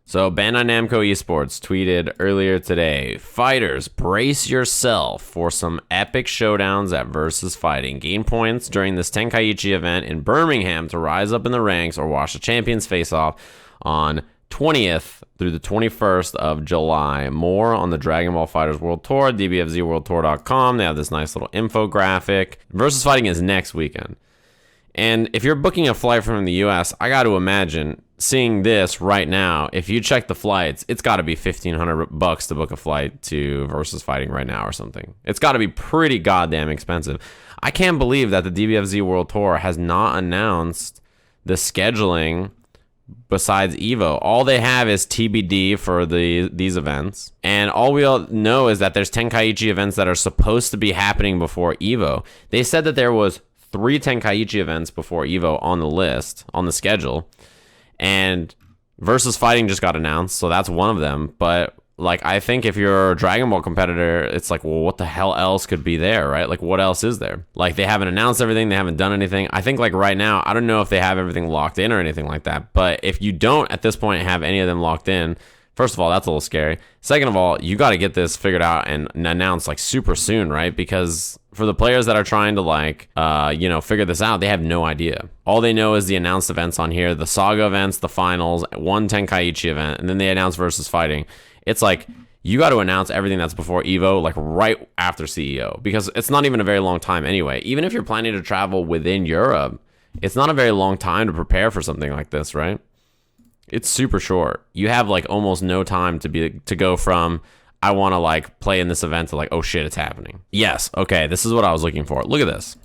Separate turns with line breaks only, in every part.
So Bandai Namco Esports tweeted earlier today, fighters, brace yourself for some epic showdowns at Versus Fighting. Gain points during this Tenkaichi event in Birmingham to rise up in the ranks or watch the champions face off on 20th through the 21st of July. More on the Dragon Ball FighterZ World Tour, DBFZWorldTour.com. They have this nice little infographic. Versus Fighting is next weekend. And if you're booking a flight from the US, I got to imagine seeing this right now, if you check the flights, it's got to be $1,500 to book a flight to Versus Fighting right now or something. It's got to be pretty goddamn expensive. I can't believe that the DBFZ World Tour has not announced the scheduling besides EVO. All they have is TBD for these events. And all we all know is that there's Tenkaichi events that are supposed to be happening before EVO. They said that there was 3 Tenkaichi events before EVO on the list, on the schedule. And Versus Fighting just got announced, so that's one of them. But like, I think if you're a Dragon Ball competitor, it's like, well, what the hell else could be there, right? Like, what else is there? Like, they haven't announced everything, they haven't done anything. I think like right now, I don't know if they have everything locked in or anything like that. But if you don't at this point have any of them locked in, first of all, that's a little scary. Second of all, you got to get this figured out and announced like super soon, right? Because for the players that are trying to like, figure this out, they have no idea. All they know is the announced events on here, the Saga events, the finals, one Tenkaichi event, and then they announce Versus Fighting. It's like, you got to announce everything that's before EVO, like right after CEO, because it's not even a very long time anyway. Even if you're planning to travel within Europe, it's not a very long time to prepare for something like this, right? It's super short. You have like almost no time to go from I want to like play in this event to like, oh shit, it's happening. Yes, okay, this is what I was looking for. Look at this.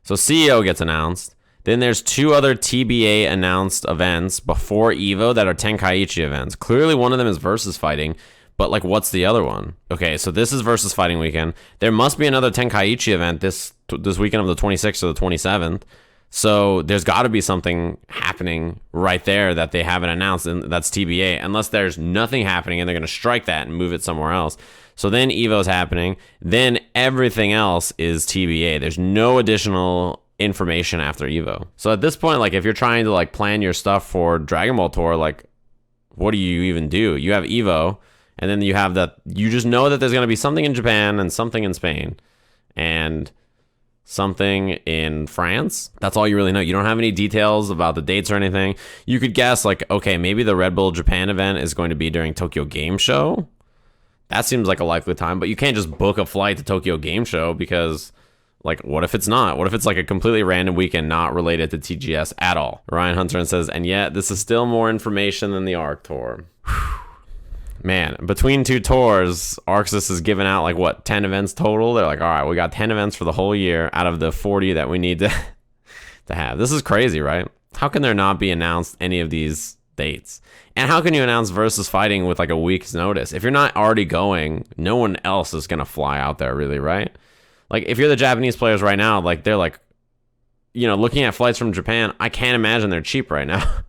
So CEO gets announced. Then there's 2 other TBA announced events before EVO that are Tenkaichi events. Clearly one of them is Versus Fighting, but like, what's the other one? Okay, so this is Versus Fighting weekend. There must be another Tenkaichi event this weekend of the 26th or the 27th. So there's got to be something happening right there that they haven't announced, and that's TBA, unless there's nothing happening and they're going to strike that and move it somewhere else. So then EVO's happening. Then everything else is TBA. There's no additional information after EVO. So at this point, like, if you're trying to like plan your stuff for Dragon Ball Tour, like, what do you even do? You have EVO, and then you have that. You just know that there's going to be something in Japan and something in Spain, and something in France. That's all you really know. You don't have any details about the dates or anything. You could guess like, okay, maybe the Red Bull Japan event is going to be during Tokyo Game Show. That seems like a likely time, but you can't just book a flight to Tokyo Game Show because like, what if it's not? What if it's like a completely random weekend not related to TGS at all? Ryan Hunter says, and yet this is still more information than the ARC Tour. Man, between 2 tours, ArcSys is giving out like what, 10 events total? They're like, all right, we got 10 events for the whole year out of the 40 that we need to have. This is crazy, right? How can there not be announced any of these dates? And how can you announce Versus Fighting with like a week's notice? If you're not already going, no one else is going to fly out there really, right? Like, if you're the Japanese players right now, like, they're like, looking at flights from Japan, I can't imagine they're cheap right now.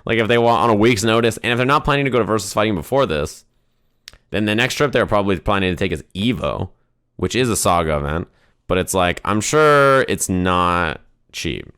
Like, if they want on a week's notice, and if they're not planning to go to Versus Fighting before this, then the next trip they're probably planning to take is EVO, which is a Saga event. But it's like, I'm sure it's not cheap.